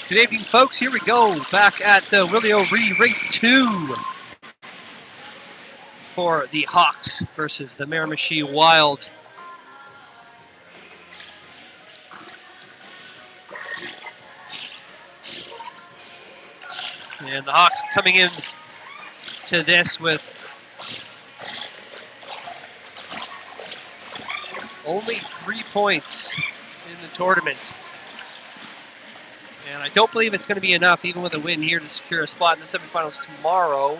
Good evening, folks. Here we go, back at the Willie O'Ree Rink 2 for the Hawks versus the Miramichi Wild. And the Hawks coming in to this with only 3 points in the tournament. And I don't believe it's going to be enough, even with a win here, to secure a spot in the semifinals tomorrow.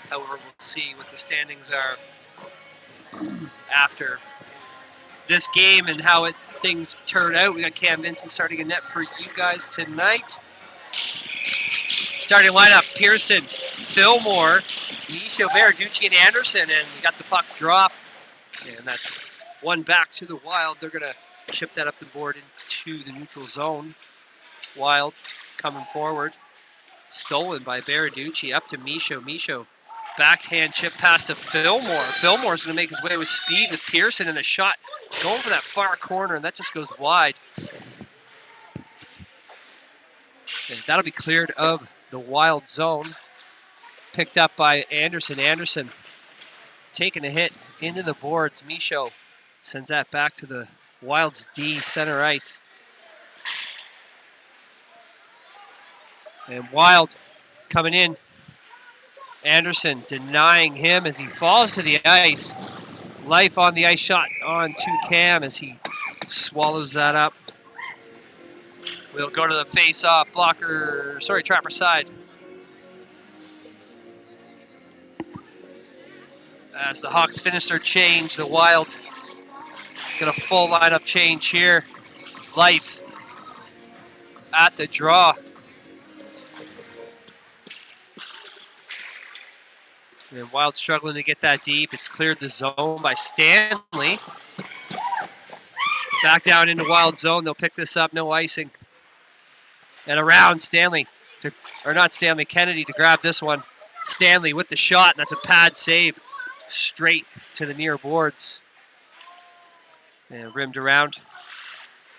However, we'll see what the standings are after this game and how things turn out. We got Cam Vincent starting a net for you guys tonight. Starting lineup: Pearson, Fillmore, Nisho, Baraducci, and Anderson. And we got the puck drop. And that's one back to the Wild. They're going to chip that up the board into the neutral zone. Wild coming forward. Stolen by Baraducci. Up to Misho. Misho, backhand chip pass to Fillmore. Fillmore's going to make his way with speed with Pearson, and the shot going for that far corner, and that just goes wide. And that'll be cleared of the Wild zone. Picked up by Anderson. Anderson taking a hit into the boards. Misho sends that back to the Wild's D, center ice. And Wild coming in. Anderson denying him as he falls to the ice. Life on the ice shot on to Cam as he swallows that up. We'll go to the face-off trapper side. As the Hawks finish their change, the Wild get a full lineup change here. Life at the draw. And Wild struggling to get that deep. It's cleared the zone by Stanley. Back down into Wild zone. They'll pick this up. No icing. And around Kennedy to grab this one. Stanley with the shot, and that's a pad save straight to the near boards. And rimmed around.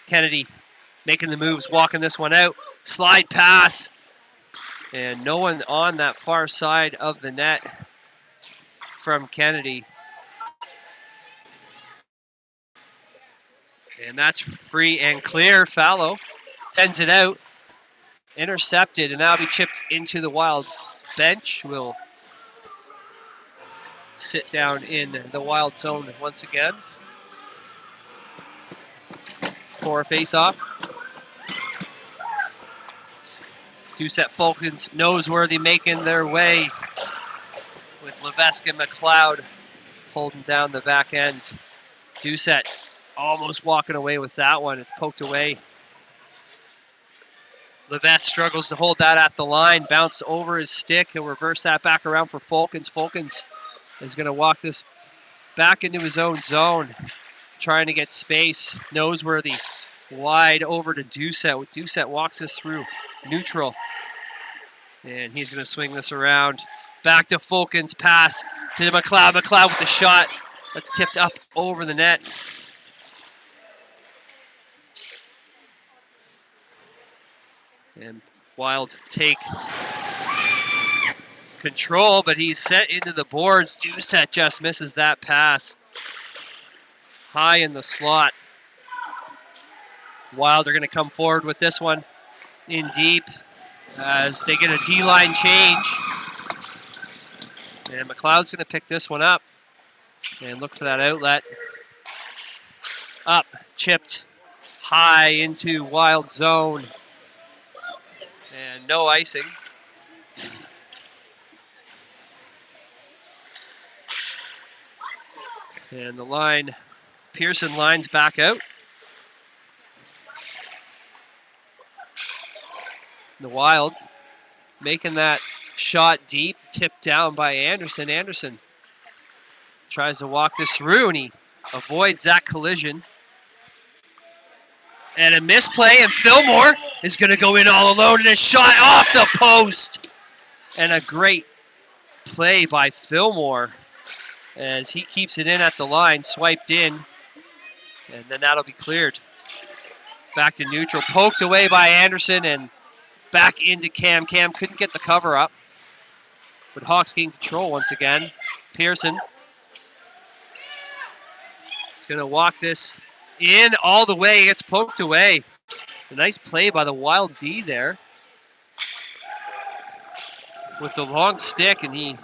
Kennedy making the moves, walking this one out. Slide pass. And no one on that far side of the net from Kennedy. And that's free and clear. Fallow sends it out. Intercepted, and that'll be chipped into the Wild bench. Will sit down in the Wild zone once again for a face-off. Doucette Falcons Noseworthy making their way with Levesque and McLeod holding down the back end. Doucette almost walking away with that one. It's poked away. Levesque struggles to hold that at the line. Bounce over his stick. He'll reverse that back around for Falcons. Falcons is going to walk this back into his own zone, trying to get space. Noseworthy wide over to Doucette. Doucette walks this through neutral. And he's going to swing this around. Back to Falcons. Pass to McLeod. McLeod with the shot. That's tipped up over the net. And Wild take control, but he's sent into the boards. Doucette just misses that pass. High in the slot. Wild are going to come forward with this one in deep as they get a D-line change. And McLeod's going to pick this one up and look for that outlet. Up, chipped high into Wild zone. And no icing. And the line, Pearson lines back out. The Wild making that shot deep, tipped down by Anderson. Anderson tries to walk this through, and he avoids that collision. And a misplay, and Fillmore is going to go in all alone, and a shot off the post. And a great play by Fillmore as he keeps it in at the line, swiped in, and then that'll be cleared. Back to neutral, poked away by Anderson, and Back into Cam. Cam couldn't get the cover up. But Hawks gain control once again. Pearson is going to walk this in all the way. It gets poked away. A nice play by the Wild D there. With the long stick, and he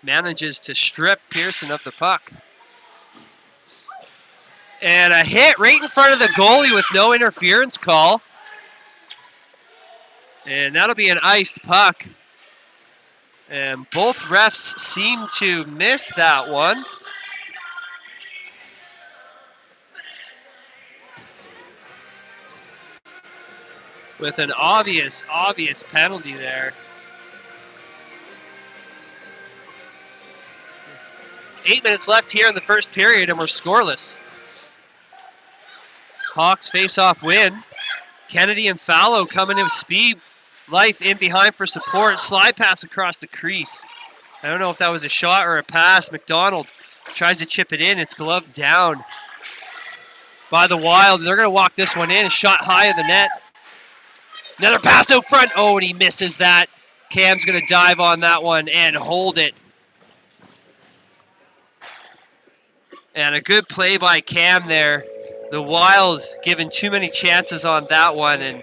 manages to strip Pearson of the puck. And a hit right in front of the goalie with no interference call. And that'll be an iced puck. And both refs seem to miss that one. With an obvious penalty there. 8 minutes left here in the first period, and we're scoreless. Hawks face-off win. Kennedy and Fallow coming in with speed. Life in behind for support. Slide pass across the crease. I don't know if that was a shot or a pass. McDonald tries to chip it in. It's gloved down by the Wild. They're going to walk this one in. Shot high of the net. Another pass out front. Oh, and he misses that. Cam's going to dive on that one and hold it. And a good play by Cam there. The Wild given too many chances on that one, and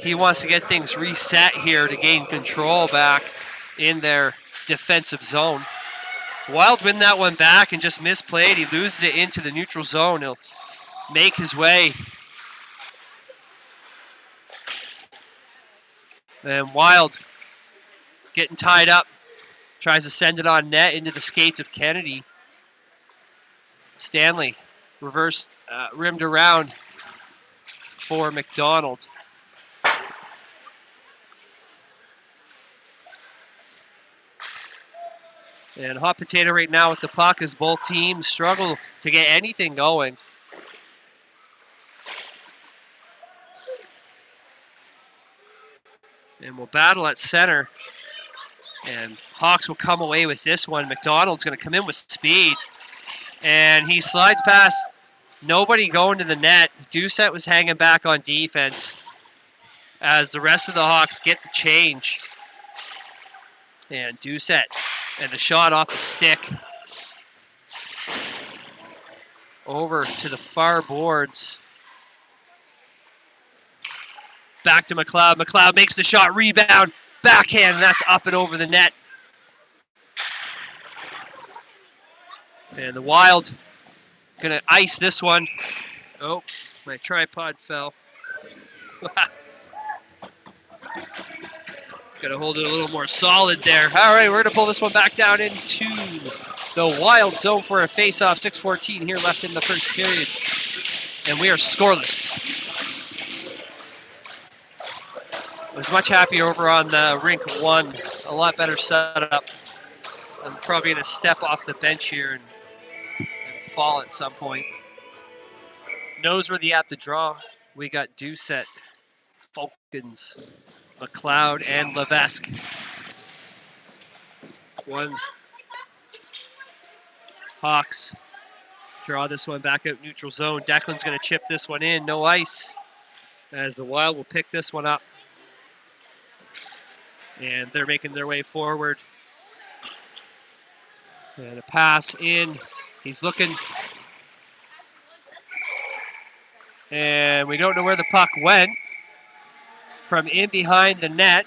he wants to get things reset here to gain control back in their defensive zone. Wild win that one back and just misplayed. He loses it into the neutral zone. He'll make his way. And Wild getting tied up. Tries to send it on net into the skates of Kennedy. Stanley reverse rimmed around for McDonald. And hot potato right now with the puck as both teams struggle to get anything going. And we'll battle at center. And Hawks will come away with this one. McDonald's going to come in with speed. And he slides past nobody going to the net. Doucette was hanging back on defense as the rest of the Hawks get to change. And Doucette and the shot off the stick over to the far boards. Back to McLeod. McLeod makes the shot, rebound, backhand, and that's up and over the net. And the Wild gonna ice this one. Oh, my tripod fell. Gotta hold it a little more solid there. All right, we're gonna pull this one back down into the Wild zone for a face-off. 6:14 here left in the first period. And we are scoreless. I was much happier over on the rink one. A lot better setup. I'm probably gonna step off the bench here and fall at some point. Noseworthy at the draw. We got Doucette, Falcons, McLeod, and Levesque. One. Hawks draw this one back out neutral zone. Declan's going to chip this one in. No ice as the Wild will pick this one up. And they're making their way forward. And a pass in. He's looking. And we don't know where the puck went. From in behind the net.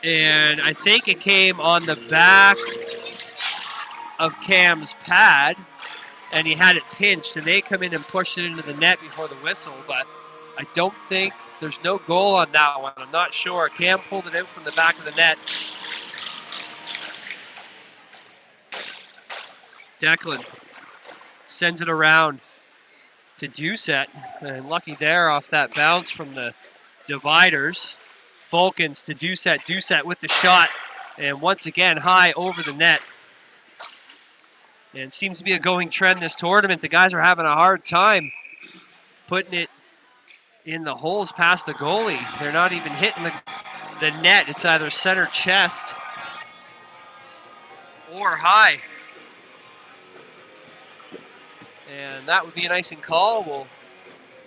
And I think it came on the back of Cam's pad. And he had it pinched. And they come in and push it into the net before the whistle. But I don't think there's no goal on that one. I'm not sure. Cam pulled it out from the back of the net. Declan sends it around to Doucette. And lucky there off that bounce from the dividers. Falcons to Doucette. Doucette with the shot. And once again, high over the net. And seems to be a going trend this tournament. The guys are having a hard time putting it in the holes past the goalie. They're not even hitting the net. It's either center chest or high. And that would be an icing call. We'll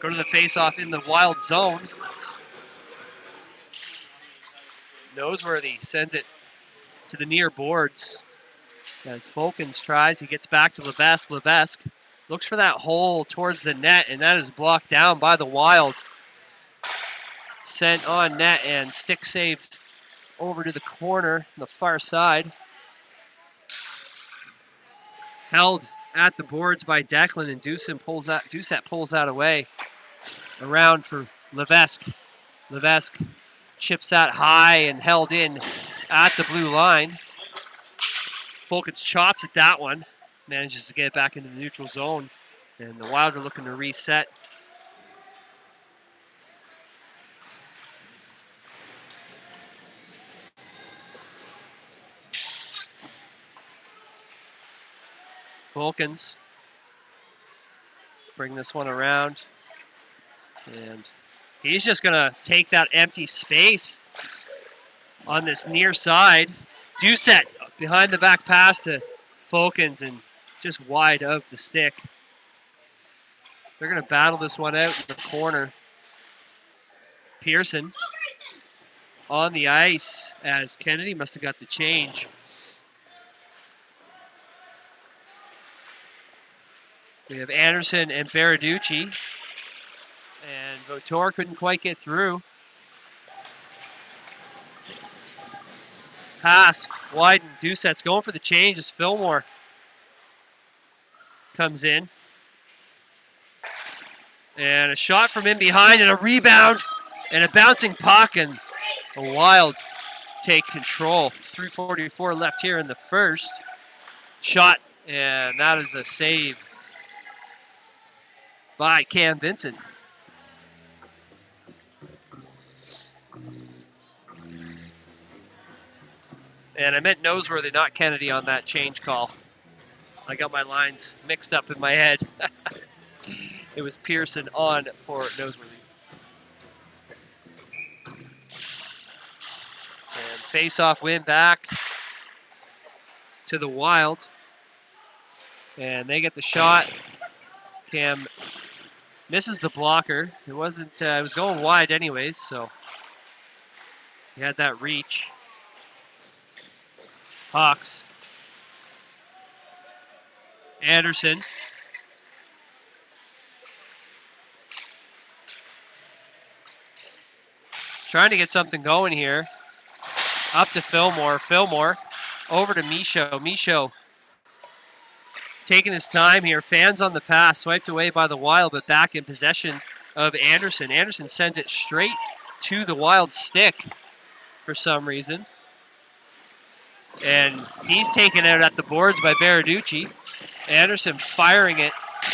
go to the face-off in the Wild zone. Noseworthy sends it to the near boards. As Folkens tries, he gets back to Levesque. Levesque looks for that hole towards the net, and that is blocked down by the Wild. Sent on net and stick saved over to the corner on the far side. Held at the boards by Declan, and Doucette pulls that away. Around for Levesque. Levesque chips that high and held in at the blue line. Folkens chops at that one. Manages to get it back into the neutral zone. And the Wild are looking to reset. Folkens bring this one around. And he's just going to take that empty space on this near side. Doucette behind the back pass to Folkens and just wide of the stick. They're going to battle this one out in the corner. Pearson on the ice as Kennedy must have got the change. We have Anderson and Baraducci. And Votor couldn't quite get through. Pass wide, and Doucette's going for the change as Fillmore comes in. And a shot from in behind and a rebound and a bouncing puck, and the Wild take control. 3:44 left here in the first. Shot, and that is a save by Cam Vincent. And I meant Noseworthy, not Kennedy on that change call. I got my lines mixed up in my head. It was Pearson on for Noseworthy. And face-off win back to the Wild. And they get the shot. Cam misses the blocker. It wasn't. It was going wide anyways, so he had that reach. Hawks. Anderson. Trying to get something going here. Up to Fillmore. Fillmore over to Michaud. Michaud taking his time here. Fans on the pass. Swiped away by the Wild, but back in possession of Anderson. Anderson sends it straight to the Wild stick for some reason. And he's taken out at the boards by Baraducci. Anderson firing it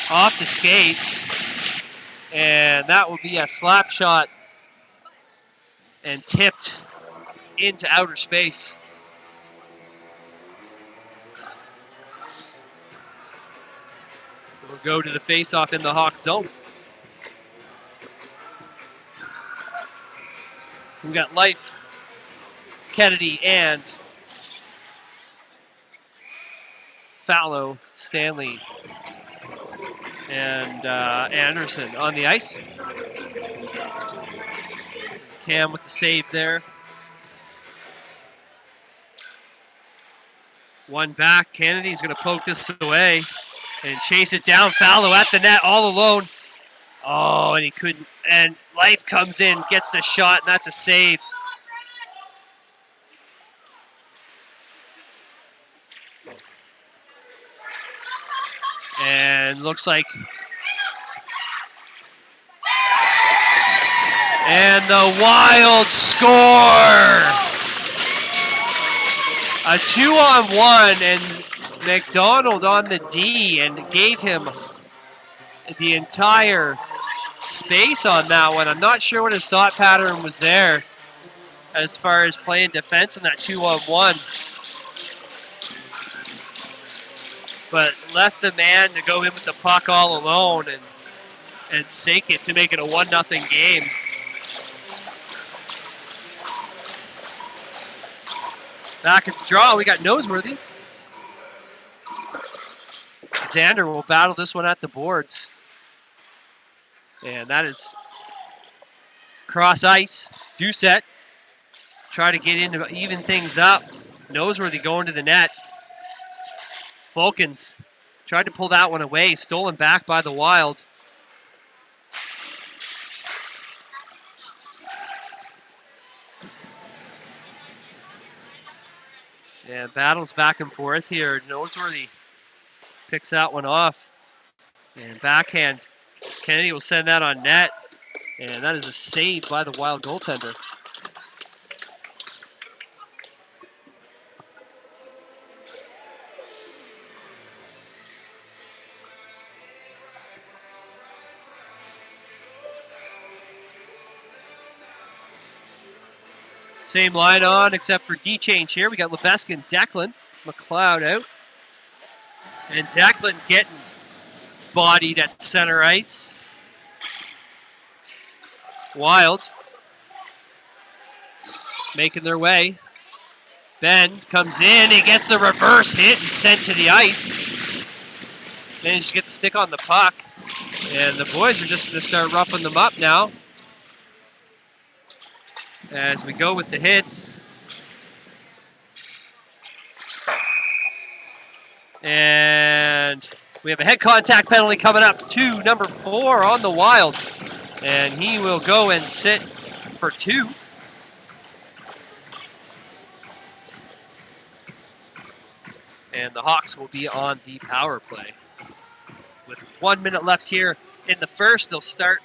off the skates. And that will be a slap shot and tipped into outer space. We'll go to the face-off in the Hawk zone. We've got Life, Kennedy, and Fallow, Stanley, and Anderson on the ice. Cam with the save there. One back. Kennedy's going to poke this away and chase it down. Fallow at the net all alone. Oh, and he couldn't. And Life comes in, gets the shot, and that's a save. And looks like. And the Wild score! A 2-on-1, and McDonald on the D, and gave him the entire space on that one. I'm not sure what his thought pattern was there as far as playing defense in that 2-on-1. But left the man to go in with the puck all alone and sink it to make it a 1-0 game. Back at the draw, we got Noseworthy. Xander will battle this one at the boards. And that is cross ice. Doucette try to get in to even things up. Noseworthy going to the net. Fulkins tried to pull that one away. Stolen back by the Wild. And battles back and forth here. Noseworthy picks that one off. And backhand. Kennedy will send that on net. And that is a save by the Wild goaltender. Same line on, except for D-change here. We got Levesque and Declan. McLeod out. And Declan getting bodied at center ice. Wild making their way. Ben comes in. He gets the reverse hit and sent to the ice. Managed to get the stick on the puck. And the boys are just going to start roughing them up now. As we go with the hits. And we have a head contact penalty coming up to number 4 on the Wild. And he will go and sit for 2. And the Hawks will be on the power play. With 1 minute left here in the first, they'll start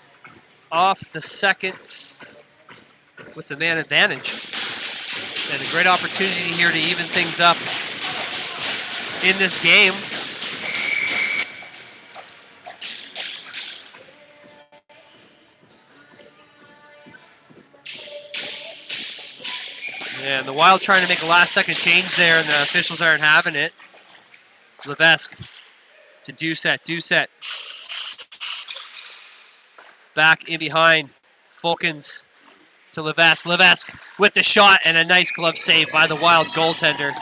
off the second with the man advantage. And a great opportunity here to even things up in this game. And the Wild trying to make a last-second change there, and the officials aren't having it. Levesque to Doucette. Doucette back in behind. Fulkins to Levesque. Levesque with the shot and a nice glove save by the Wild goaltender.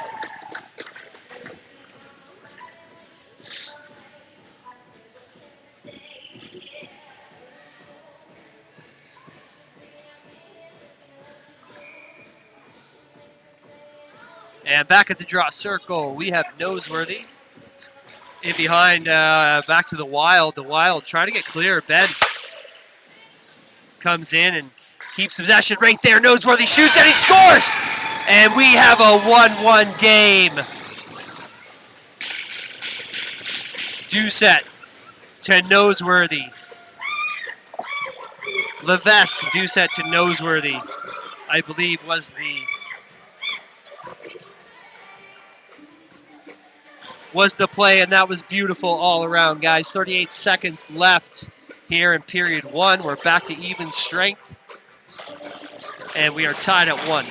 And back at the draw circle, we have Noseworthy. In behind, back to the Wild. The Wild trying to get clear. Ben comes in and keeps possession right there. Noseworthy shoots and he scores! And we have a 1-1 game. Doucette to Noseworthy. Levesque, Doucette to Noseworthy, I believe was the play, and that was beautiful all around, guys. 38 seconds left here in period 1. We're back to even strength, and we are tied at 1.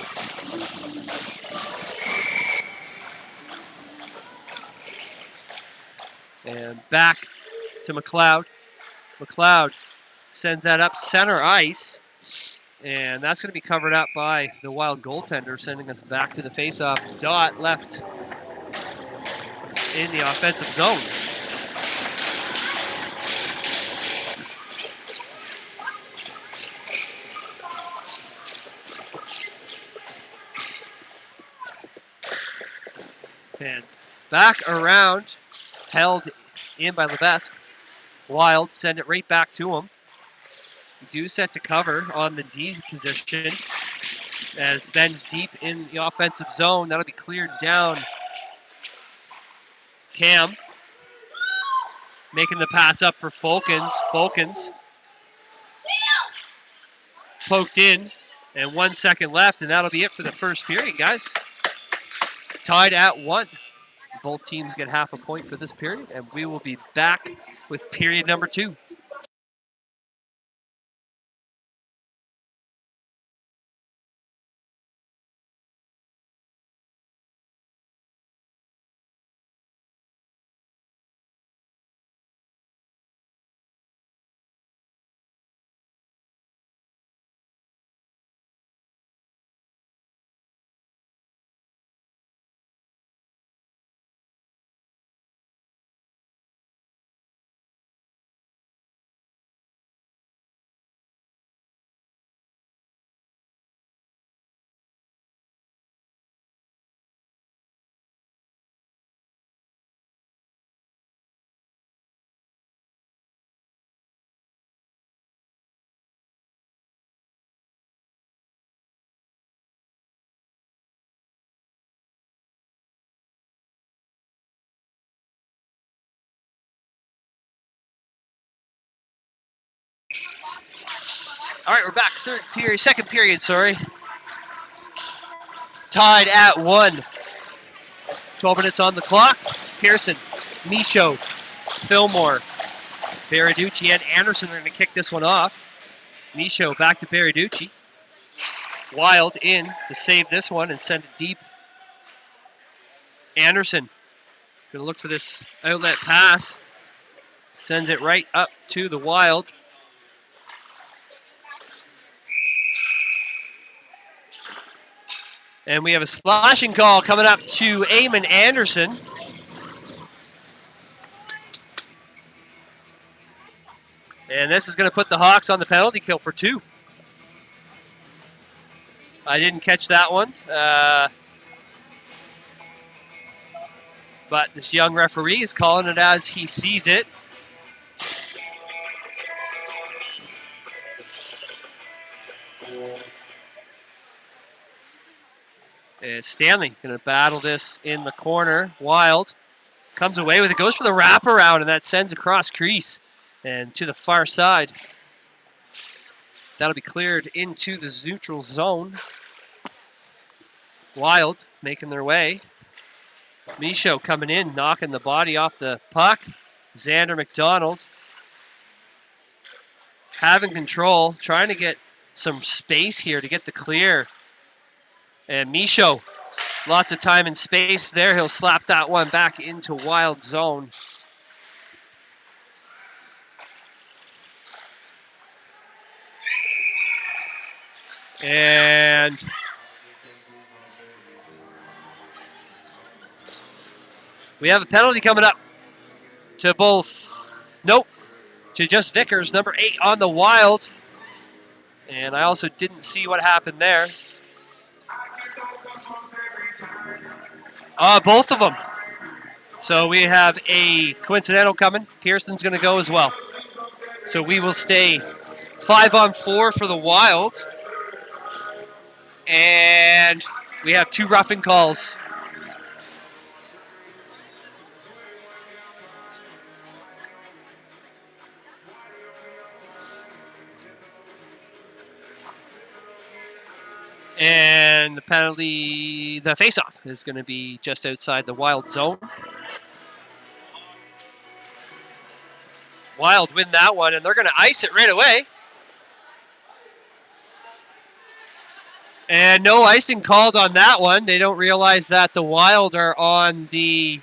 And back to McLeod. McLeod sends that up center ice, and that's going to be covered up by the Wild goaltender, sending us back to the faceoff. Dot left in the offensive zone. And back around, held in by Levesque. Wild send it right back to him. Doucette to cover on the D position as Ben's deep in the offensive zone. That'll be cleared down. Cam making the pass up for Fulkins. Fulkins poked in, and 1 second left, and that'll be it for the first period, guys. Tied at 1. Both teams get half a point for this period, and we will be back with period number 2. All right, we're back. Second period, sorry. Tied at 1. 12 minutes on the clock. Pearson, Michaud, Fillmore, Baraducci, and Anderson are going to kick this one off. Michaud back to Baraducci. Wild in to save this one and send it deep. Anderson going to look for this outlet pass. Sends it right up to the Wild. And we have a slashing call coming up to Eamon Anderson. And this is going to put the Hawks on the penalty kill for 2. I didn't catch that one. But this young referee is calling it as he sees it. And Stanley going to battle this in the corner. Wild comes away with it, goes for the wraparound, and that sends across crease and to the far side. That'll be cleared into the neutral zone. Wild making their way. Michaud coming in, knocking the body off the puck. Xander McDonald having control, trying to get some space here to get the clear. And Michaud, lots of time and space there. He'll slap that one back into Wild zone. And we have a penalty coming up to to just Vickers, number 8 on the Wild. And I also didn't see what happened there. Both of them. So we have a coincidental coming. Pearson's going to go as well. So we will stay 5-on-4 for the Wild. And we have 2 roughing calls. And the penalty, the face-off is going to be just outside the Wild zone. Wild win that one, and they're going to ice it right away. And no icing called on that one. They don't realize that the Wild are on the...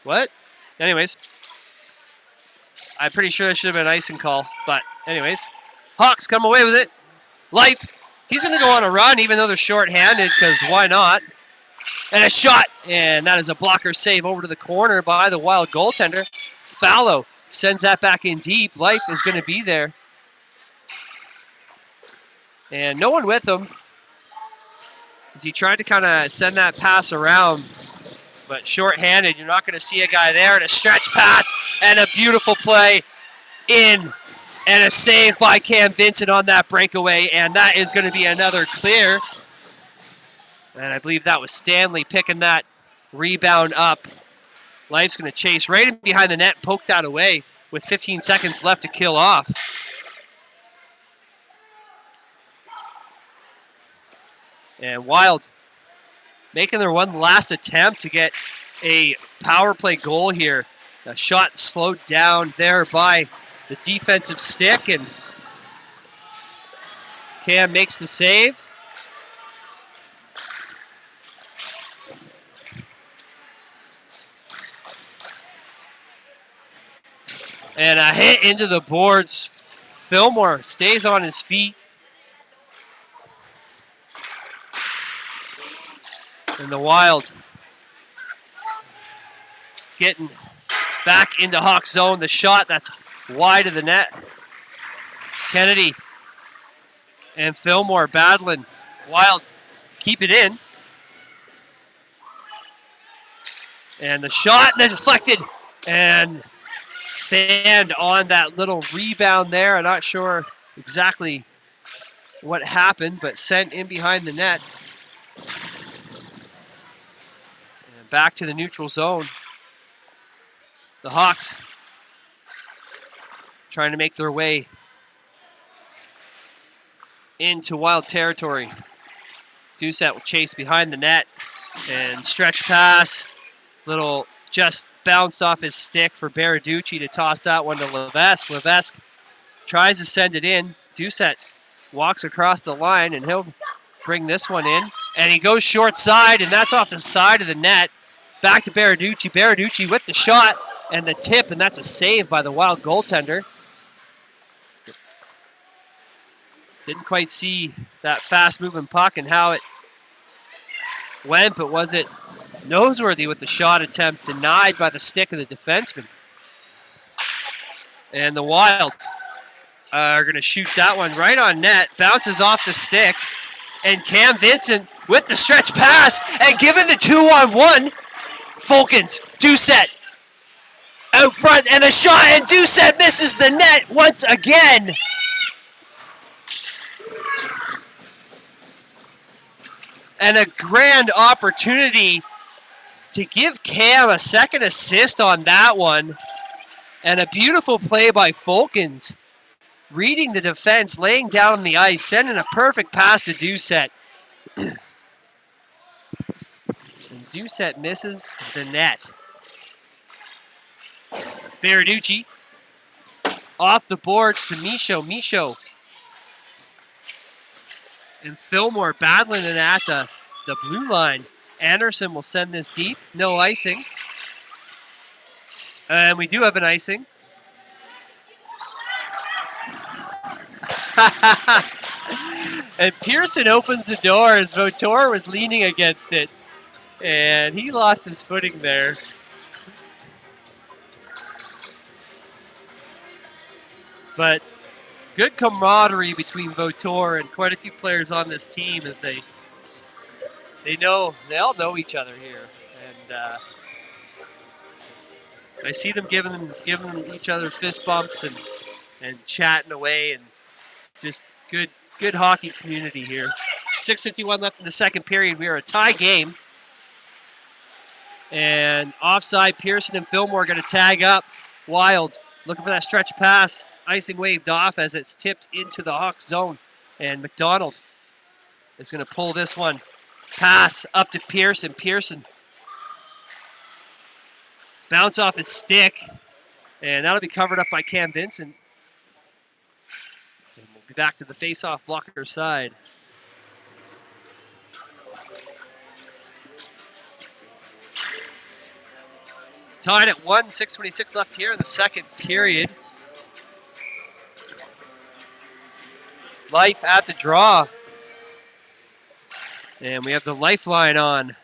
What? Anyways. I'm pretty sure there should have been an icing call. But anyways. Hawks come away with it. Life. He's going to go on a run, even though they're short-handed, because why not? And a shot. And that is a blocker save over to the corner by the Wild goaltender. Fallow sends that back in deep. Life is going to be there. And no one with him. As he tried to kind of send that pass around, but short-handed. You're not going to see a guy there. And a stretch pass and a beautiful play in. And a save by Cam Vincent on that breakaway. And that is going to be another clear. And I believe that was Stanley picking that rebound up. Life's going to chase right in behind the net and poke that away with 15 seconds left to kill off. And Wild making their one last attempt to get a power play goal here. A shot slowed down there by the defensive stick, and Cam makes the save. And a hit into the boards. Fillmore stays on his feet. And the Wild getting back into Hawks zone. The shot that's wide of the net. Kennedy and Fillmore battling. Wild keep it in. And the shot and then deflected and fanned on that little rebound there. I'm not sure exactly what happened, but sent in behind the net. And back to the neutral zone. The Hawks trying to make their way into Wild territory. Doucette will chase behind the net and stretch pass. Little just bounced off his stick for Baraducci to toss that one to Levesque. Levesque tries to send it in. Doucette walks across the line, and he'll bring this one in. And he goes short side, and that's off the side of the net. Back to Baraducci. Baraducci with the shot and the tip, and that's a save by the Wild goaltender. Didn't quite see that fast-moving puck and how it went, but was it Noseworthy with the shot attempt denied by the stick of the defenseman. And the Wild are going to shoot that one right on net. Bounces off the stick. And Cam Vincent with the stretch pass. And given the 2-on-1, Fulkins, Doucette out front. And a shot, and Doucette misses the net once again. And a grand opportunity to give Cam a second assist on that one. And a beautiful play by Fulkins. Reading the defense, laying down on the ice, sending a perfect pass to Doucette. And Doucette misses the net. Baraducci off the boards to Michaud. Michaud and Fillmore battling it at the blue line. Anderson will send this deep. No icing. And we do have an icing. And Pearson opens the door as Vautour was leaning against it. And he lost his footing there. But good camaraderie between Vautour and quite a few players on this team as they all know each other here. And I see them giving each other fist bumps and chatting away, and just good hockey community here. 6:51 left in the second period. We are a tie game. And offside, Pearson and Fillmore going to tag up. Wild looking for that stretch pass. Icing waved off as it's tipped into the Hawks zone. And McDonald is going to pull this one. Pass up to Pearson. Pearson bounce off his stick. And that'll be covered up by Cam Vincent. And we'll be back to the face-off blocker side. Tied at 1, 6:26 left here in the second period. Life at the draw. And we have the lifeline on.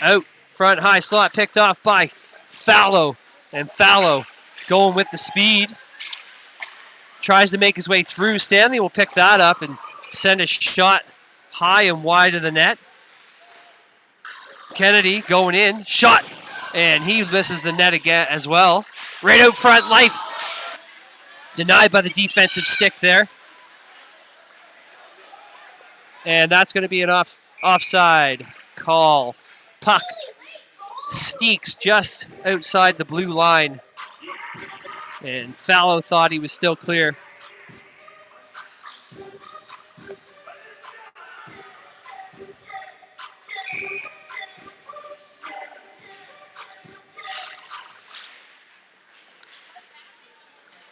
Out front, high slot, picked off by Fallow. And Fallow going with the speed. Tries to make his way through. Stanley will pick that up and send a shot high and wide of the net. Kennedy going in. Shot. And he misses the net again as well. Right out front, Life. Denied by the defensive stick there. And that's going to be an offside call. Puck sneaks just outside the blue line. And Fallow thought he was still clear.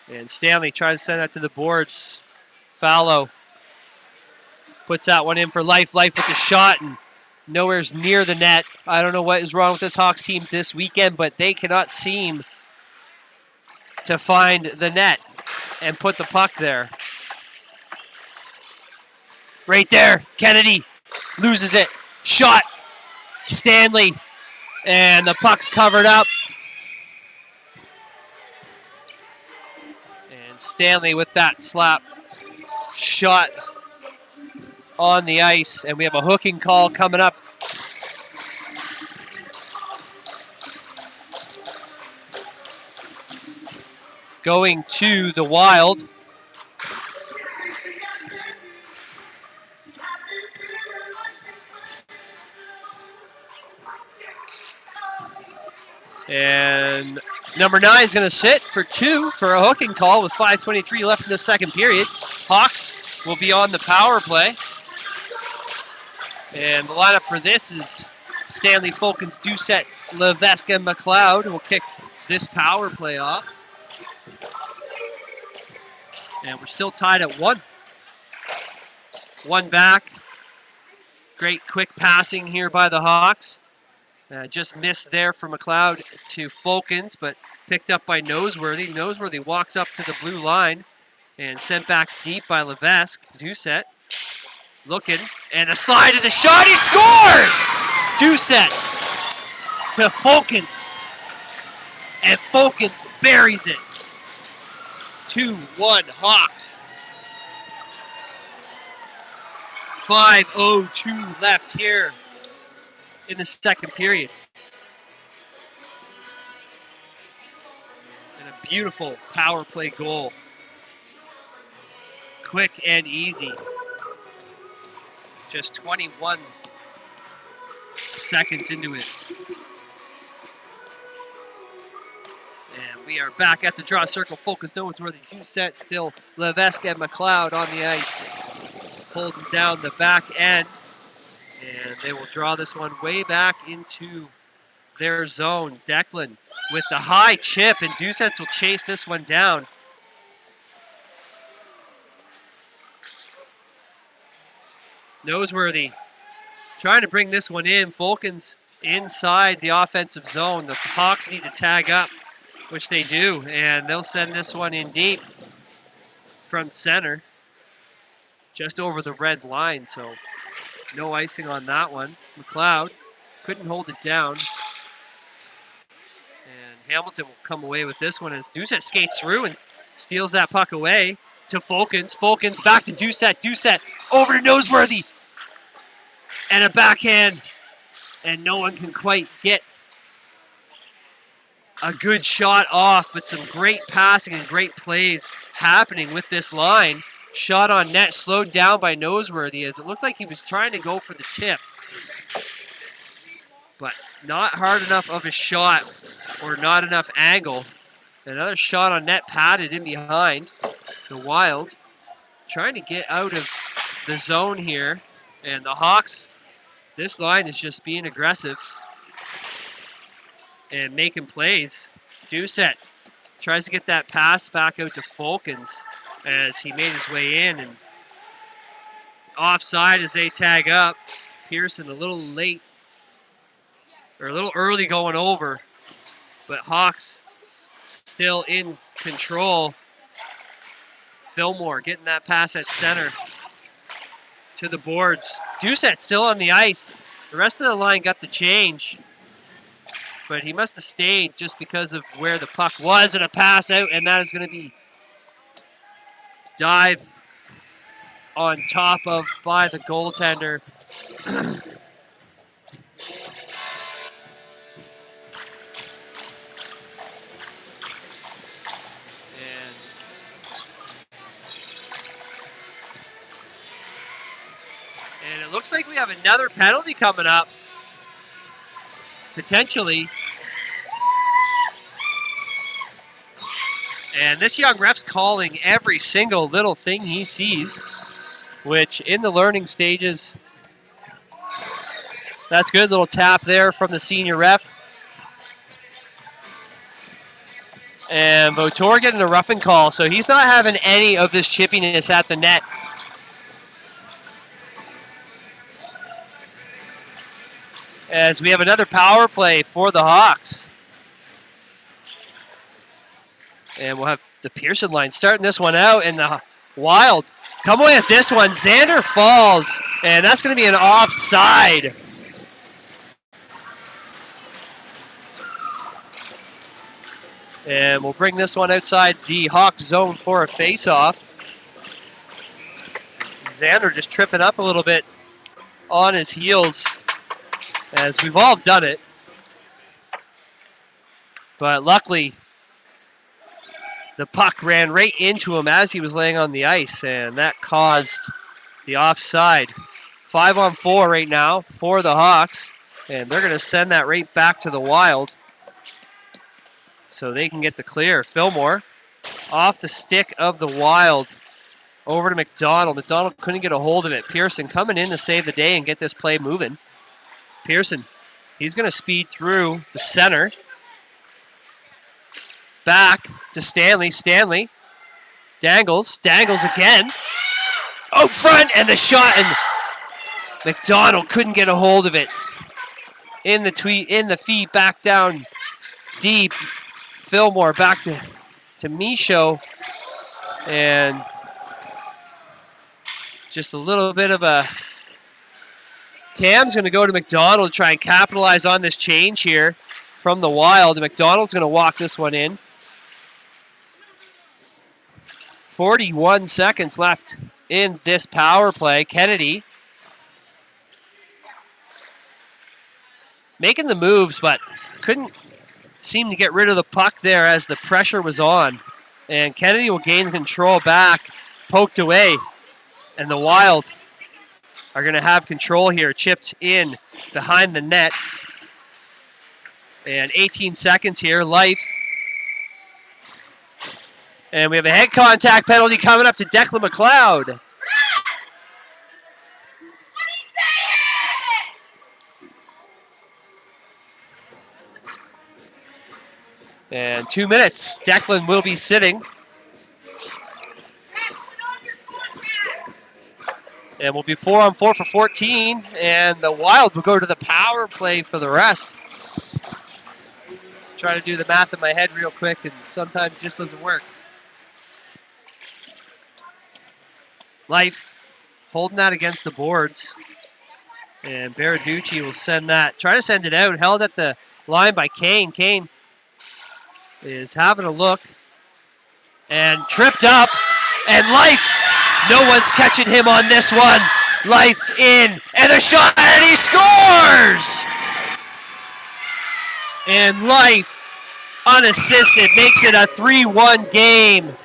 And Stanley tries to send that to the boards. Fallow puts that one in for Life. Life with the shot and nowhere's near the net. I don't know what is wrong with this Hawks team this weekend, but they cannot seem to find the net and put the puck there. Right there, Kennedy loses it. Shot, Stanley, and the puck's covered up. And Stanley with that slap shot on the ice, and we have a hooking call coming up. Going to the Wild. And number 9 is going to sit for 2 for a hooking call with 5:23 left in the second period. Hawks will be on the power play. And the lineup for this is Stanley, Fulkins, Doucette, Levesque, and McLeod will kick this power play off. And we're still tied at 1. 1 back. Great quick passing here by the Hawks. Just missed there for McLeod to Fulkins, but picked up by Noseworthy. Noseworthy walks up to the blue line and sent back deep by Levesque. Doucette looking, and a slide to the shot, he scores! Doucette to Fulkins, and Fulkins buries it. 2-1 Hawks. 5:02 left here in the second period. And a beautiful power play goal. Quick and easy. Just 21 seconds into it. And we are back at the draw circle. Fulkins, Noseworthy, Doucette, still Levesque and McLeod on the ice. Holding down the back end. And they will draw this one way back into their zone. Declan with the high chip, and Doucette will chase this one down. Noseworthy trying to bring this one in. Fulkins inside the offensive zone. The Hawks need to tag up, which they do, and they'll send this one in deep from center, just over the red line, so no icing on that one. McLeod couldn't hold it down. And Hamilton will come away with this one as Doucette skates through and steals that puck away to Fulkins. Fulkins back to Doucette. Doucette over to Noseworthy. And a backhand. And no one can quite get a good shot off, but some great passing and great plays happening with this line. Shot on net, slowed down by Noseworthy as it looked like he was trying to go for the tip. But not hard enough of a shot or not enough angle. Another shot on net padded in behind. The Wild trying to get out of the zone here. And the Hawks, this line is just being aggressive and making plays. Doucette tries to get that pass back out to Fulkins as he made his way in, and offside as they tag up. Pearson a little late, or a little early going over, but Hawks still in control. Fillmore getting that pass at center to the boards. Doucette still on the ice. The rest of the line got the change, but he must have stayed just because of where the puck was, and a pass out, and that is going to be dive on top of by the goaltender. And it looks like we have another penalty coming up, potentially. And this young ref's calling every single little thing he sees, which in the learning stages, that's good. Little tap there from the senior ref. And Vautour getting a roughing call, so he's not having any of this chippiness at the net. As we have another power play for the Hawks. And we'll have the Pearson line starting this one out, and the Wild come away with this one. Xander falls, and that's going to be an offside. And we'll bring this one outside the Hawk zone for a face-off. Xander just tripping up a little bit on his heels, as we've all done it. But luckily, the puck ran right into him as he was laying on the ice, and that caused the offside. 5-on-4 right now for the Hawks, and they're going to send that right back to the Wild so they can get the clear. Fillmore off the stick of the Wild Over to McDonald. McDonald couldn't get a hold of it. Pearson coming in to save the day and get this play moving. Pearson, he's going to speed through the center. Back to Stanley. Stanley dangles again. Out front, and the shot, and McDonald couldn't get a hold of it. In the feet, back down deep. Fillmore back to Michaud, and just a little bit of a... Cam's going to go to McDonald to try and capitalize on this change here from the Wild. McDonald's going to walk this one in. 41 seconds left in this power play. Kennedy making the moves, but couldn't seem to get rid of the puck there as the pressure was on. And Kennedy will gain control back, poked away. And the Wild are going to have control here, chipped in behind the net. And 18 seconds here, Life. And we have a head contact penalty coming up to Declan McLeod. And 2 minutes, Declan will be sitting. And we'll be 4-on-4 for 14, and the Wild will go to the power play for the rest. Try to do the math in my head real quick, and sometimes it just doesn't work. Life holding that against the boards. And Baraducci will try to send it out. Held at the line by Kane. Kane is having a look and tripped up. And Life, no one's catching him on this one. Life in, and a shot, and he scores! And Life, unassisted, makes it a 3-1 game.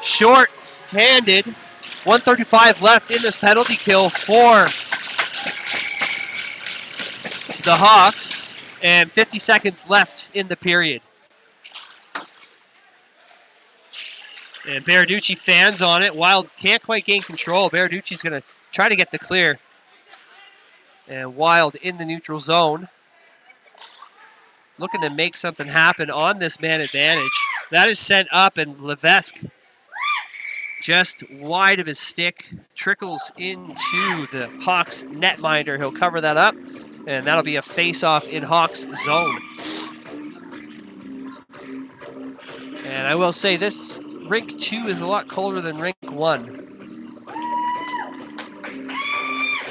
Short-handed, 1:35 left in this penalty kill for the Hawks, and 50 seconds left in the period. And Baraducci fans on it. Wild can't quite gain control. Baraducci's going to try to get the clear. And Wild in the neutral zone, looking to make something happen on this man advantage. That is sent up, and Levesque just wide of his stick, trickles into the Hawks netminder. He'll cover that up, and that'll be a face-off in Hawks zone. And I will say this, Rink 2 is a lot colder than Rink 1.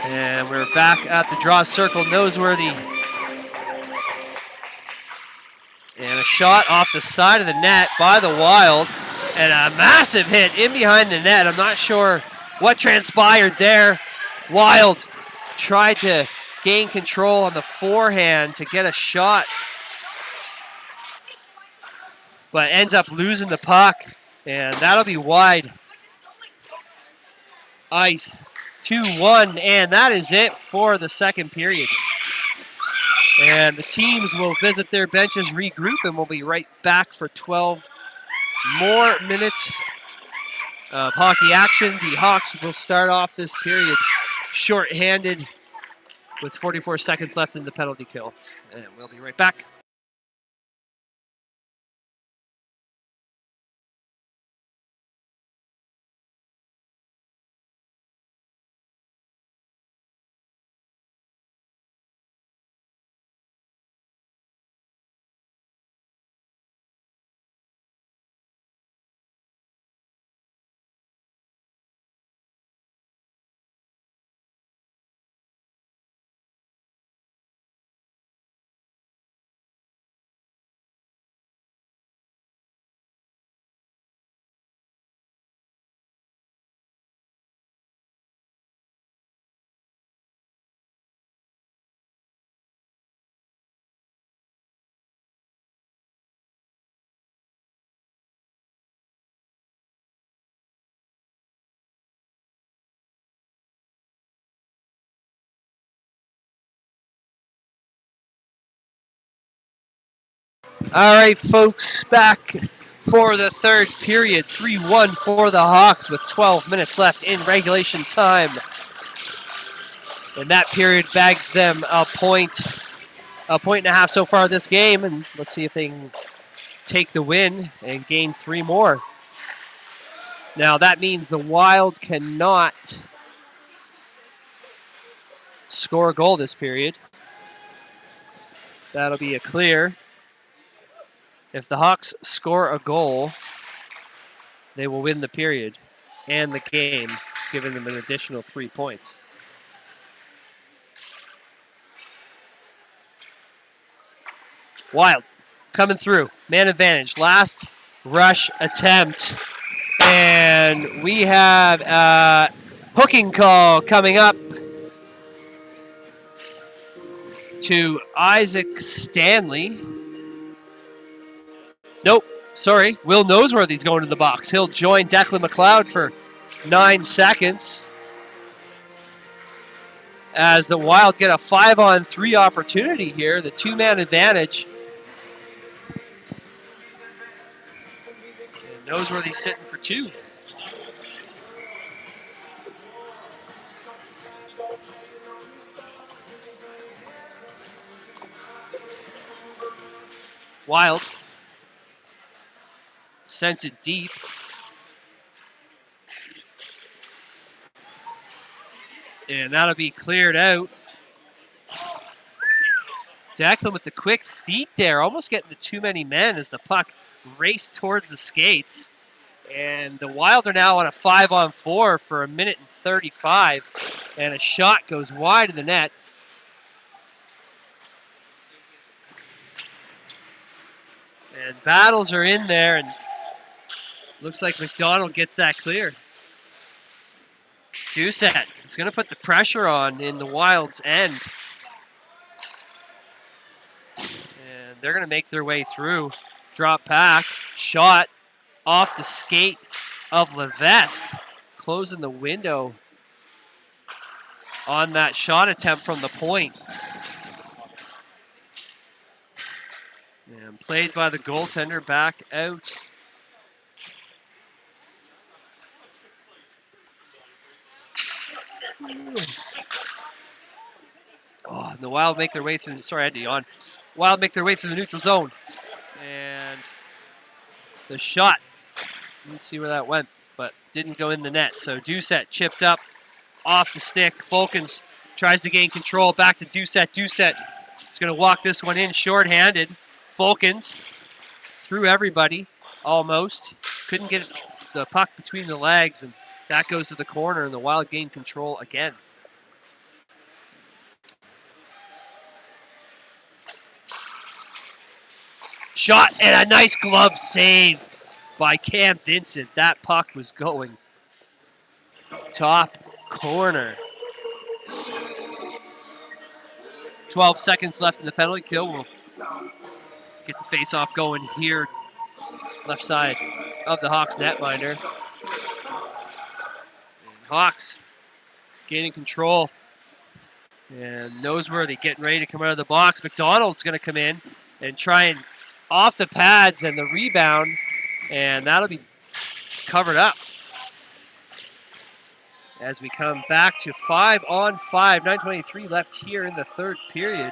And we're back at the draw circle, Noseworthy. And a shot off the side of the net by the Wild. And a massive hit in behind the net. I'm not sure what transpired there. Wild tried to gain control on the forehand to get a shot, but ends up losing the puck, and that'll be wide ice. 2-1, and that is it for the second period. And the teams will visit their benches, regroup, and we'll be right back for 12 more minutes of hockey action. The Hawks will start off this period short-handed with 44 seconds left in the penalty kill. And we'll be right back. All right, folks, back for the third period. 3-1 for the Hawks with 12 minutes left in regulation time. And that period bags them a point and a half so far this game. And let's see if they can take the win and gain 3 more. Now, that means the Wild cannot score a goal this period. That'll be a clear. If the Hawks score a goal, they will win the period and the game, giving them an additional 3 points. Wild coming through. Man advantage. Last rush attempt. And we have a hooking call coming up to Isaac Stanley. Nope, sorry. Will Noseworthy's going to the box. He'll join Declan McLeod for 9 seconds. As the Wild get a 5-on-3 opportunity here, the 2-man advantage. And Noseworthy's sitting for 2. Wild sends it deep. And that'll be cleared out. Declan with the quick feet there, almost getting the too many men as the puck raced towards the skates. And the Wild are now on a 5-on-4 for 1:35. And a shot goes wide of the net. And battles are in there, and looks like McDonald gets that clear. Doucette is going to put the pressure on in the Wild's end. And they're going to make their way through. Drop back, shot off the skate of Levesque, closing the window on that shot attempt from the point. And played by the goaltender back out. Oh, and the Wild make their way through. Sorry, I had to yawn. Wild make their way through the neutral zone. And the shot. Didn't see where that went, but didn't go in the net. So Doucette chipped up off the stick. Fulkins tries to gain control. Back to Doucette. Doucette is going to walk this one in shorthanded. Fulkins through everybody almost. Couldn't get the puck between the legs, and that goes to the corner, and the Wild gain control again. Shot and a nice glove save by Cam Vincent. That puck was going top corner. 12 seconds left in the penalty kill. We'll get the face-off going here, left side of the Hawks netminder. And Hawks gaining control. And Noseworthy getting ready to come out of the box. McDonald's going to come in and try and off the pads and the rebound, and that'll be covered up. As we come back to 5-on-5, 9:23 left here in the third period.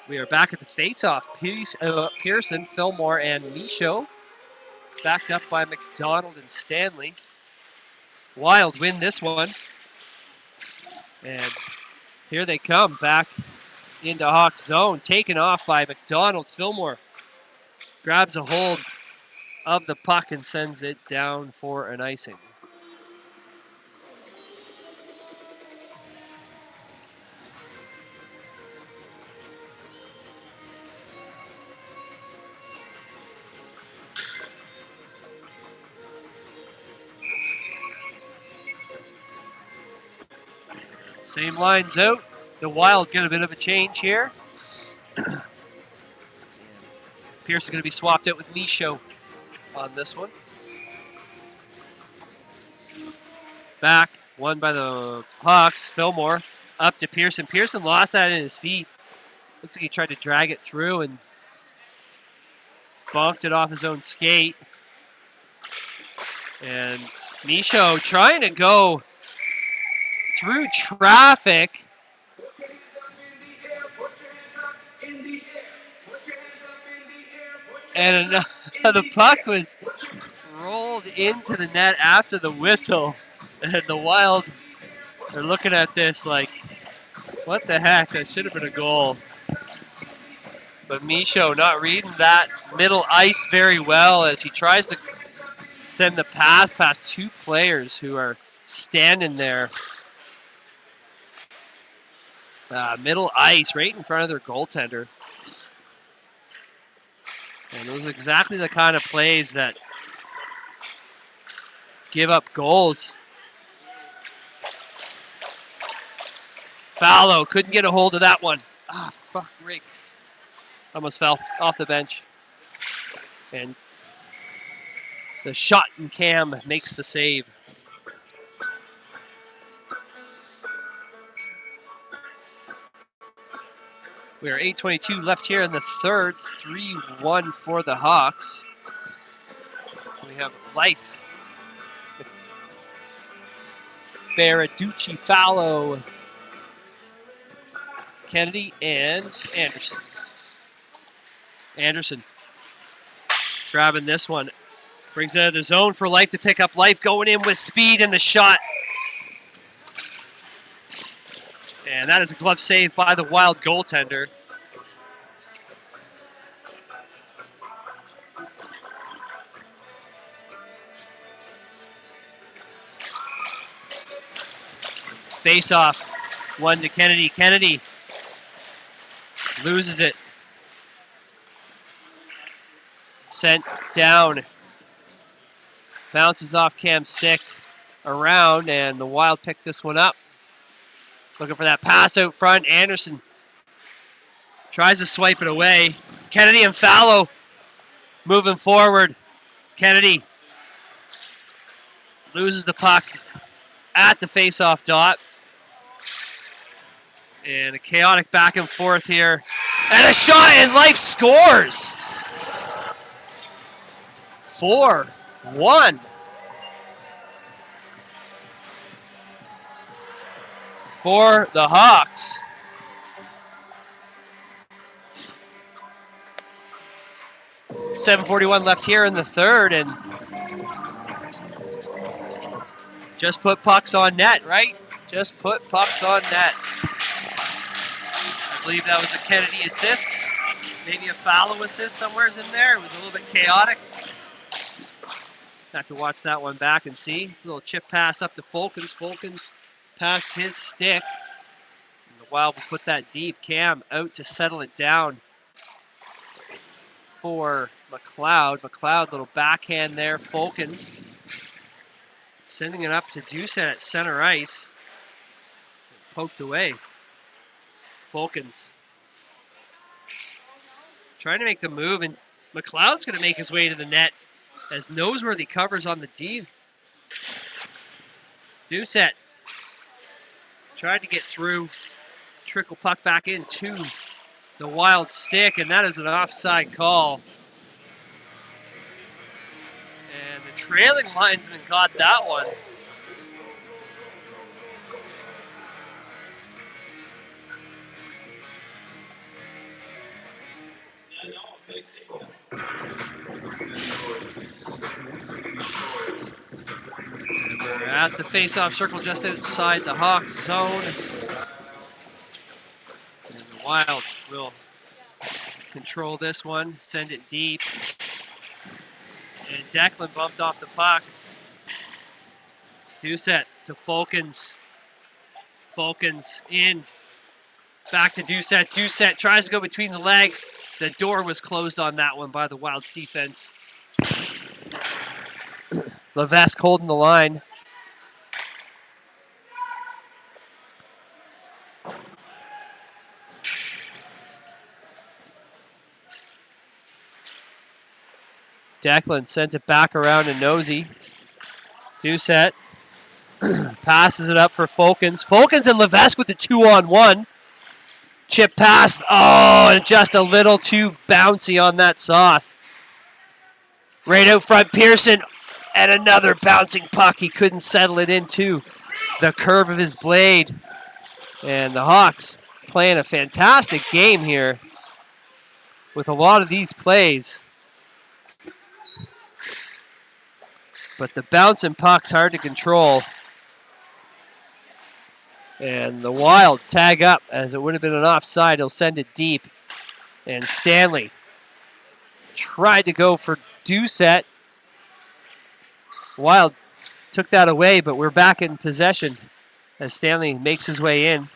We are back at the face-off. Pearson, Fillmore, and Michaud, backed up by McDonald and Stanley. Wild win this one. And here they come back into Hawks zone, taken off by McDonald. Fillmore grabs a hold of the puck and sends it down for an icing. Same lines out. The Wild get a bit of a change here. Pierce is going to be swapped out with Michaud on this one. Back, won by the Hawks. Fillmore up to Pearson. Pearson lost that in his feet. Looks like he tried to drag it through and bonked it off his own skate. And Michaud trying to go through traffic. And the puck was rolled into the net after the whistle. And the Wild are looking at this like, what the heck? That should have been a goal. But Michaud not reading that middle ice very well as he tries to send the pass past two players who are standing there. Middle ice right in front of their goaltender. And those are exactly the kind of plays that give up goals. Fallow couldn't get a hold of that one. Ah, fuck, Rick. Almost fell off the bench. And the shot and Cam makes the save. We are 8:22 left here in the third. 3-1 for the Hawks. We have Life. Baraducci, Fallow, Kennedy, and Anderson. Anderson grabbing this one. Brings it out of the zone for Life to pick up. Life going in with speed in the shot. And that is a glove save by the Wild goaltender. Face off. One to Kennedy. Kennedy loses it. Sent down. Bounces off Cam's stick around, and the Wild pick this one up. Looking for that pass out front. Anderson tries to swipe it away. Kennedy and Fallow moving forward. Kennedy loses the puck at the face-off dot. And a chaotic back and forth here. And a shot, and Life scores! 4-1. For the Hawks. .741 left here in the third, and just put pucks on net, right? Just put pucks on net. I believe that was a Kennedy assist. Maybe a Fallow assist somewhere in there. It was a little bit chaotic. Have to watch that one back and see. A little chip pass up to Folkens. Folkens past his stick. And the Wild will put that deep. Cam out to settle it down for McLeod. McLeod, little backhand there. Folkens sending it up to Doucette at center ice. Poked away. Folkens trying to make the move, and McLeod's going to make his way to the net as Noseworthy covers on the D. Doucette tried to get through, trickle puck back into the Wild stick, and that is an offside call. And the trailing linesman got that one. We're at the face-off circle just outside the Hawks zone. And the Wild will control this one, send it deep. And Declan bumped off the puck. Doucette to Folkens. Folkens in. Back to Doucette. Doucette tries to go between the legs. The door was closed on that one by the Wild's defense. Levesque holding the line. Declan sends it back around to Nosey. Doucette passes it up for Folkens. Folkens and Levesque with the 2-on-1. Chip pass. Oh, and just a little too bouncy on that sauce. Right out front, Pearson. And another bouncing puck. He couldn't settle it into the curve of his blade. And the Hawks playing a fantastic game here with a lot of these plays. But the bouncing puck's hard to control. And the Wild tag up as it would have been an offside. He'll send it deep. And Stanley tried to go for Doucette. Wild took that away, but we're back in possession as Stanley makes his way in.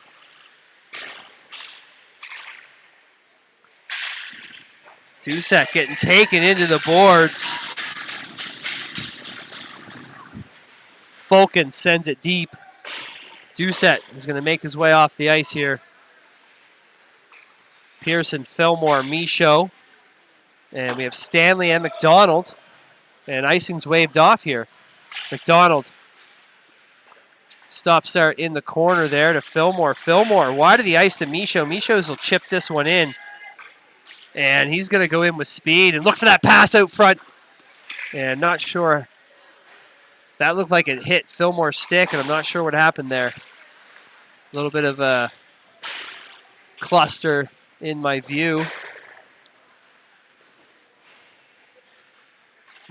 Doucette getting taken into the boards. Fulkin sends it deep. Doucette is going to make his way off the ice here. Pearson, Fillmore, Michaud. And we have Stanley and McDonald. And icing's waved off here. McDonald. Stop start in the corner there to Fillmore. Fillmore wide of the ice to Michaud. Michaud will chip this one in. And he's going to go in with speed and look for that pass out front. And not sure. That looked like it hit Fillmore's stick, and I'm not sure what happened there. A little bit of a cluster in my view.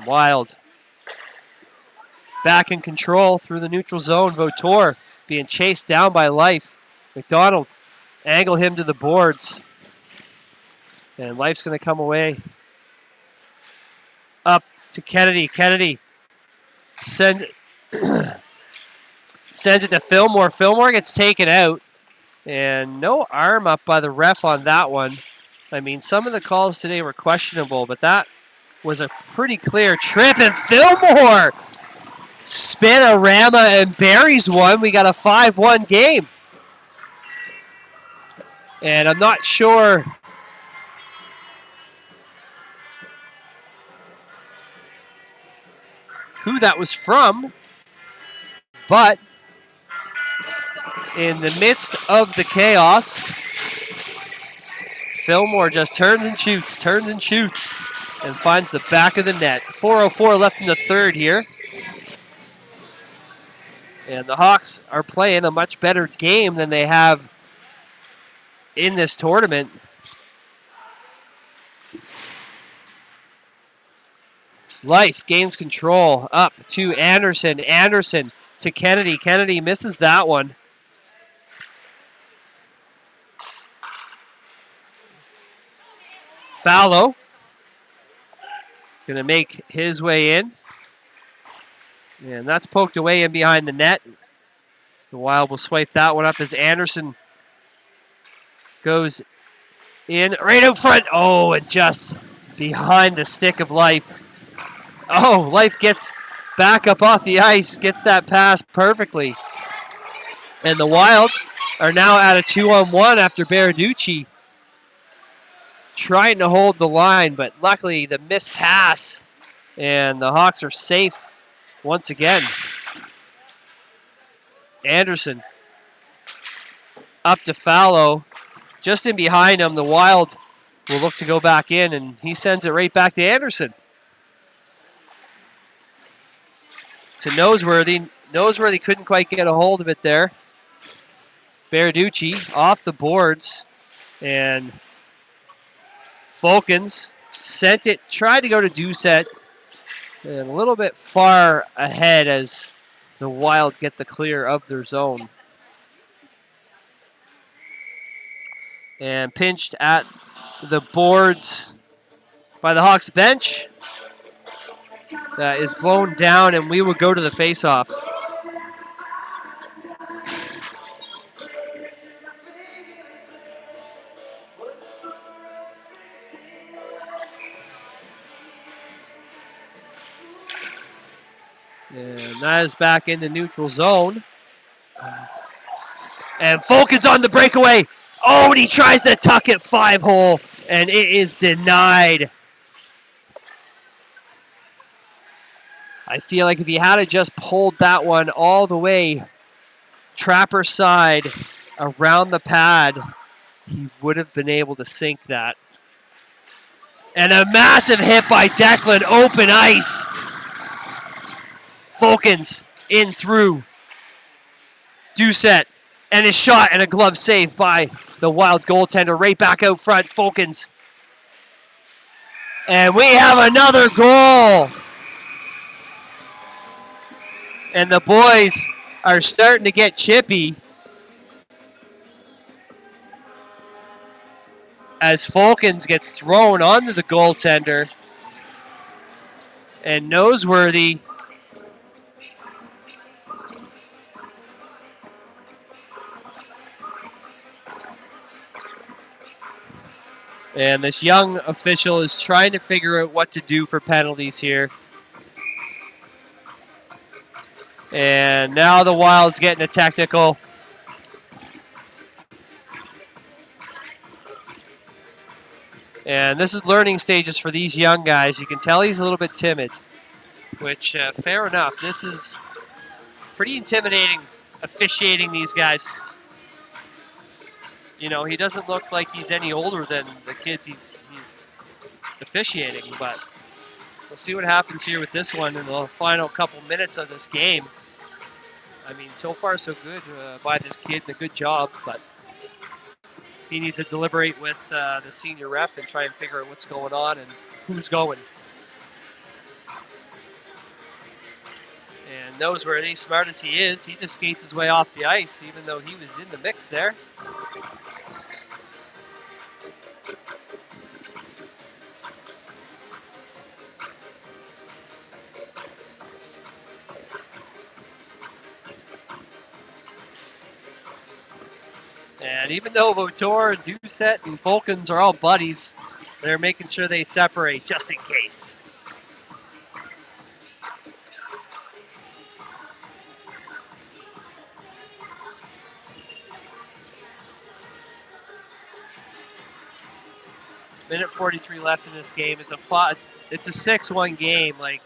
Wild. Back in control through the neutral zone. Vautour being chased down by Life. McDonald angle him to the boards. And Life's going to come away. Up to Kennedy. Kennedy sends it to Fillmore. Fillmore gets taken out. And no arm up by the ref on that one. I mean, some of the calls today were questionable, but that was a pretty clear trip. And Fillmore spin-a-rama and buries one. We got a 5-1 game. And I'm not sure who that was from, but in the midst of the chaos, Fillmore just turns and shoots, and finds the back of the net. 4:04 left in the third here. And the Hawks are playing a much better game than they have in this tournament. Life gains control up to Anderson. Anderson to Kennedy. Kennedy misses that one. Fallow going to make his way in. And that's poked away in behind the net. The Wild will swipe that one up as Anderson goes in right out front. Oh, and just behind the stick of Life. Oh, Life gets back up off the ice, gets that pass perfectly. And the Wild are now at a 2-on-1 after Baraducci trying to hold the line, but luckily the missed pass, and the Hawks are safe once again. Anderson up to Fallow. Just in behind him, the Wild will look to go back in, and he sends it right back to Anderson. To Noseworthy. Noseworthy couldn't quite get a hold of it there. Baraducci off the boards. And Fulkins sent it, tried to go to Doucette. And a little bit far ahead as the Wild get the clear of their zone. And pinched at the boards by the Hawks bench. That is blown down, and we will go to the face-off. And that is back into neutral zone. And Fulkin's on the breakaway. Oh, and he tries to tuck it 5-hole, and it is denied. I feel like if he had just pulled that one all the way Trapper side around the pad, he would have been able to sink that. And a massive hit by Declan, open ice. Fulkins in through. Doucette, and his shot and a glove save by the Wild goaltender right back out front, Fulkins. And we have another goal. And the boys are starting to get chippy as Fulkins gets thrown onto the goaltender. And Noseworthy and this young official is trying to figure out what to do for penalties here. And now the Wild's getting a technical. And this is learning stages for these young guys. You can tell he's a little bit timid, which fair enough. This is pretty intimidating officiating these guys. You know, he doesn't look like he's any older than the kids he's officiating, but we'll see what happens here with this one in the final couple minutes of this game. I mean, so far so good by this kid, a good job, but he needs to deliberate with the senior ref and try and figure out what's going on and who's going. And Noseworthy, smart as he is, he just skates his way off the ice, even though he was in the mix there. And even though Vautour, Doucette, and Fulkins are all buddies, they're making sure they separate just in case. Minute 43 left in this game. It's a 6-1 game. Like,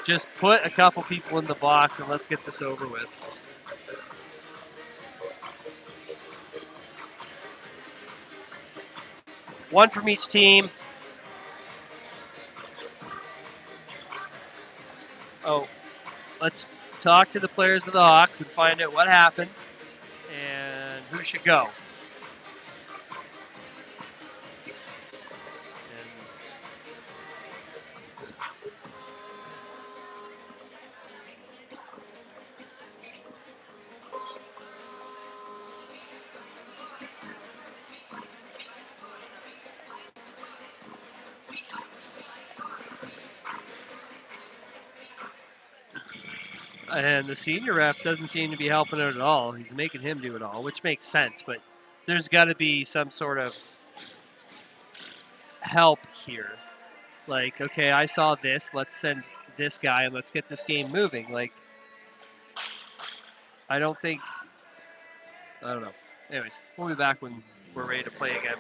just put a couple people in the box and let's get this over with. One from each team. Oh, let's talk to the players of the Hawks and find out what happened and who should go. And the senior ref doesn't seem to be helping out at all. He's making him do it all, which makes sense, but there's got to be some sort of help here. Like, okay, I saw this. Let's send this guy and let's get this game moving. Like, I don't know. Anyways, we'll be back when we're ready to play again.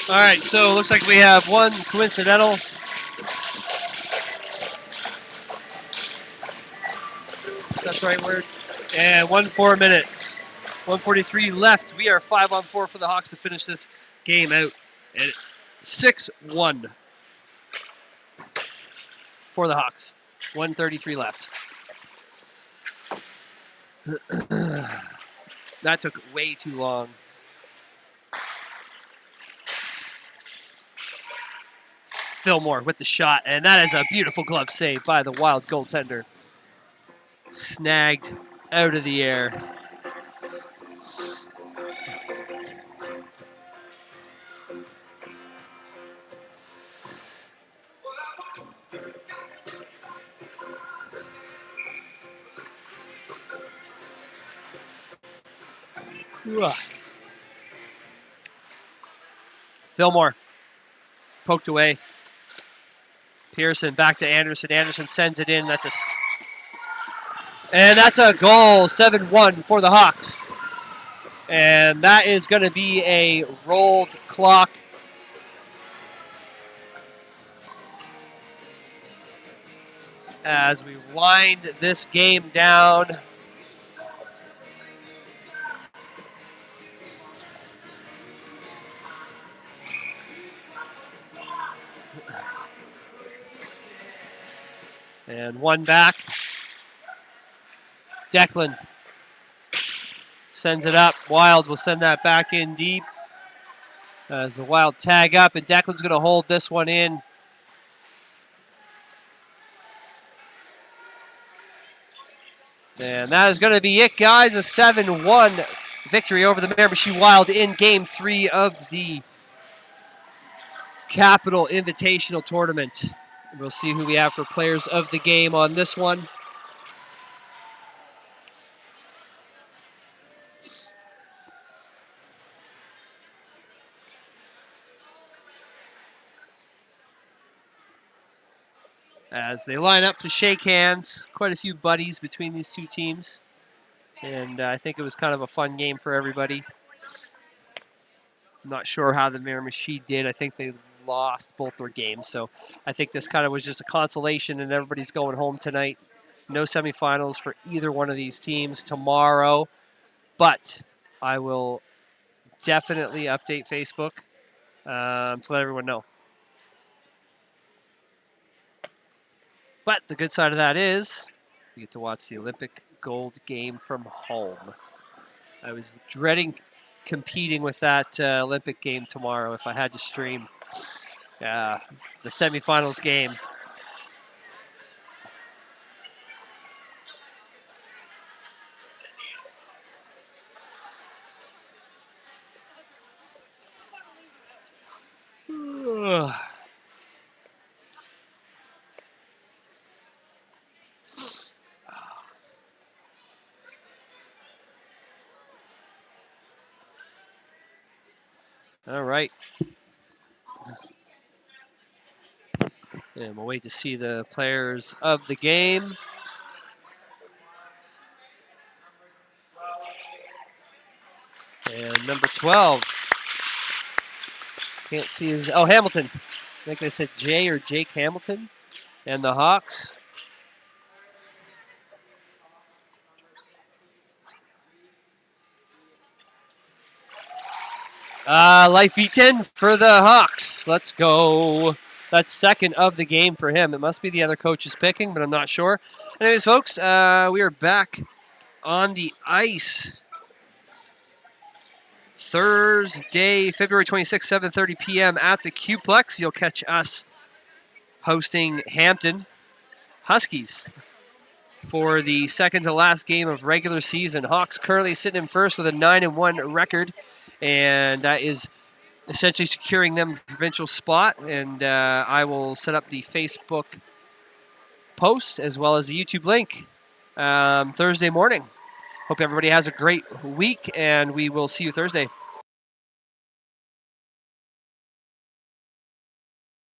All right, so it looks like we have one coincidental. Is that the right word? And 1 4 minute. 1:43 left. We are 5-on-4 for the Hawks to finish this game out. And it's 6-1 for the Hawks. 1:33 left. That took way too long. Fillmore with the shot, and that is a beautiful glove save by the Wild goaltender. Snagged out of the air. Fillmore poked away. Pearson back to Anderson. Anderson sends it in. That's a goal. 7-1 for the Hawks. And that is going to be a rolled clock. As we wind this game down. And one back. Declan sends it up. Wild will send that back in deep. As the Wild tag up, and Declan's going to hold this one in. And that is going to be it, guys. A 7-1 victory over the Miramichi Wild in Game 3 of the Capital Invitational Tournament. We'll see who we have for players of the game on this one. As they line up to shake hands, quite a few buddies between these two teams. And I think it was kind of a fun game for everybody. I'm not sure how the Miramichi did. I think they lost both their games. So I think this kind of was just a consolation, and everybody's going home tonight. No semifinals for either one of these teams tomorrow. But I will definitely update Facebook to let everyone know. But the good side of that is you get to watch the Olympic gold game from home. I was dreading competing with that Olympic game tomorrow if I had to stream the semifinals game. All right. And we'll wait to see the players of the game. And number 12. Can't see his... Oh, Hamilton. I think they said Jay or Jake Hamilton. And the Hawks. Leif Eaton for the Hawks. Let's go. That's second of the game for him. It must be the other coach's picking, but I'm not sure. Anyways, folks, we are back on the ice. Thursday, February 26th, 7:30 p.m. at the Qplex. You'll catch us hosting Hampton Huskies for the second to last game of regular season. Hawks currently sitting in first with a 9-1 record, and that is essentially securing them a provincial spot. And I will set up the Facebook post as well as the YouTube link Thursday morning. Hope everybody has a great week, and we will see you Thursday.